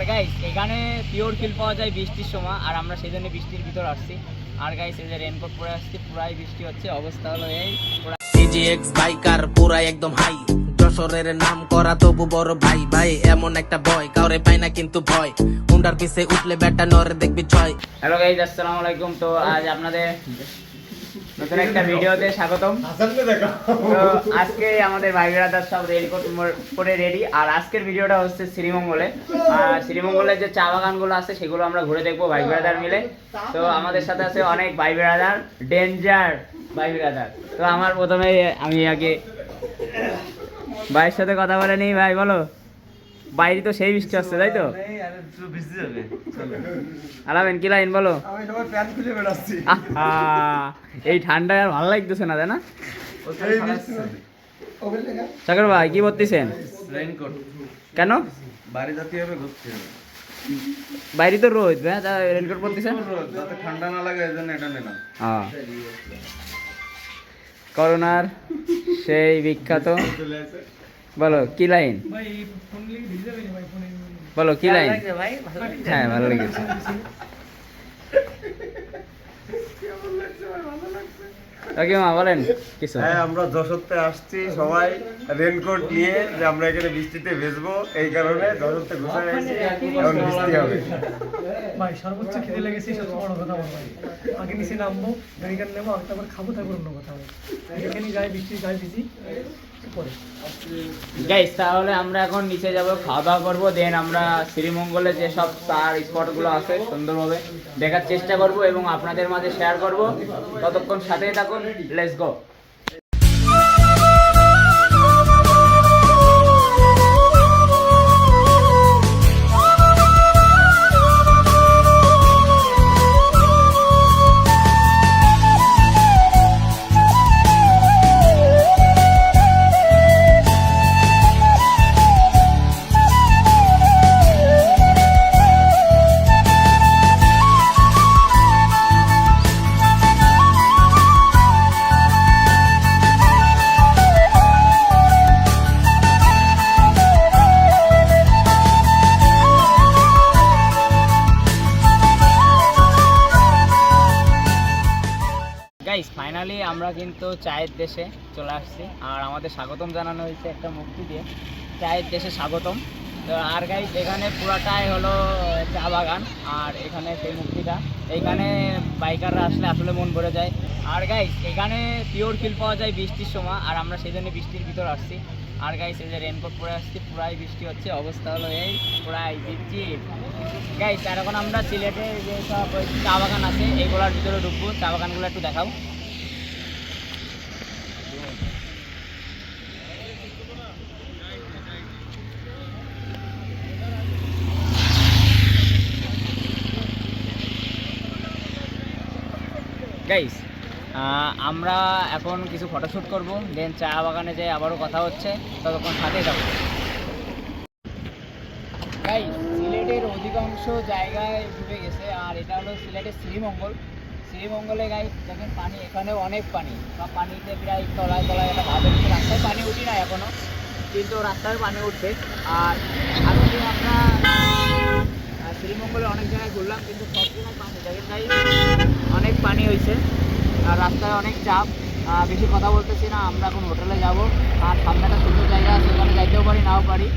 Guys এখানে pure feel পাওয়া যায় বৃষ্টির সময়, আর আমরা সেই জন্য বৃষ্টির ভিতর আসছি। আর গাইস এই যে রেনকোট পরে আসছি, পুরাই বৃষ্টি হচ্ছে, অবস্থা হলো এই। টিজিএক্স বাইকার পুরা একদম হাই, যশোরের নাম করা তবু বড় ভাই। ভাই এমন একটা বয় কাউরে পায় না কিন্তু ভয়, হুন্ডার পিছে উঠলে বেটা নরে দেখবি ছয়। হ্যালো গাইস, আসসালামু আলাইকুম। তো আজ আপনাদের নতুন একটা ভিডিওতে স্বাগতম। তো আজকে আমাদের ভাই ব্রাদার সব রেনকোট পরে রেডি, আর আজকের ভিডিওটা হচ্ছে শ্রীমঙ্গলে। আর শ্রীমঙ্গলের যে চা বাগানগুলো আছে সেগুলো আমরা ঘুরে দেখবো ভাই ব্রাদার মিলে। তো আমাদের সাথে আছে অনেক ভাই ব্রাদার, ডেঞ্জার ভাই ব্রাদার। তো আমার প্রথমে আমি আগে ভাইয়ের সাথে কথা বলে নেই। ভাই বলো, বাইরে তো সেই বৃষ্টি হচ্ছে তাই তো? আলামেন কি লাইন বলো? এই ঠান্ডায় আর ভালো লাগতেছে না, তাই না? সাগর ভাই কি বলতেছেন? রেইনকোট কেন? বাড়ি যেতে হবে, ঘুরতে হবে। বাইরে তো রোদ, রেনকোট পরতেছেন যাতে ঠান্ডা না লাগে এজন্য এটা নিলাম। করোনার সেই বিখ্যাত বলো কি লাইন, বলো কি লাইন? হ্যাঁ ভালো লেগেছে। ওকে মা বলেন কিছু। হ্যাঁ, আমরা যশোরতে আসছি সবাই রেইনকোট নিয়ে, যে আমরা এখানে বৃষ্টিতে ভিজবো, এই কারণে যশোরতে ঘুরে আসছি। এখন বৃষ্টি হবে। ভাই সর্বোচ্চ খিদে লেগেছে, সবচেয়ে বড় কথা বল ভাই। আগে নিচে নামবো, গাড়ি গান নেবো, আর তারপর খাবো, তারপর অন্য কথা হবে। এখানে গায়ে বৃষ্টি, গায়ে ভিজি পরে। গাইস তাহলে আমরা এখন নিচে যাব, খাওয়া দাওয়া করবো, দেন আমরা শ্রীমঙ্গলে যে সব স্টার স্পটগুলো আছে সুন্দরভাবে দেখার চেষ্টা করব এবং আপনাদের মাঝে শেয়ার করব। ততক্ষণ সাথেই থাকুন, লেটস গো। গাইস ফাইনালি আমরা কিন্তু চায়ের দেশে চলে আসছি, আর আমাদের স্বাগতম জানানো হয়েছে একটা মূর্তি দিয়ে, চায়ের দেশে স্বাগতম। তো আর গাইস এখানে পুরাটাই হলো চা বাগান, আর এখানে সেই মূর্তিটা, এইখানে বাইকাররা আসলে আসলে মন ভরে যায়। আর গাইস এখানে পিওর ফিল পাওয়া যায় বৃষ্টির সময়, আর আমরা সেই জন্য বৃষ্টির ভিতর আসছি। আর গাইস এই যে রেনকোট পরে আসছি, পুরাই বৃষ্টি হচ্ছে, অবস্থা হলো এই, পুরাই ভিজছি গাইস। আর এখন আমরা সিলেটে যে সব চা বাগান আছে এইগুলোর ভিতরে ঢুকবো, চা বাগানগুলো একটু দেখাও। গাইস আমরা এখন কিছু ফটোশ্যুট করব, দেন চা বাগানে যাই, আবারও কথা হচ্ছে, ততক্ষণ সাথেই থাকবো। গাইস সিলেটের অধিকাংশ জায়গায় ডুবে গেছে, আর এটা হলো সিলেটের শ্রীমঙ্গল। শ্রীমঙ্গলে গাইস দেখেন পানি, এখানেও অনেক পানি, বা পানিতে প্রায় তলায় তলায় একটা ভাব হচ্ছে। রাস্তায় পানি উঠি না এখনও, কিন্তু রাস্তায় পানি উঠছে। আর আজকে আমরা শ্রীমঙ্গলে অনেক জায়গায় ঘুরলাম, কিন্তু সব জায়গায় পানি, দেখেন গাইস অনেক পানি হয়েছে, আর রাস্তায় অনেক চাপ। বেশি কথা বলতেছি না, আমরা এখন হোটেলে যাব, আর সামনে একটা সুন্দর জায়গা আছে, সেখানে যাইতেও পারি নাও পারি।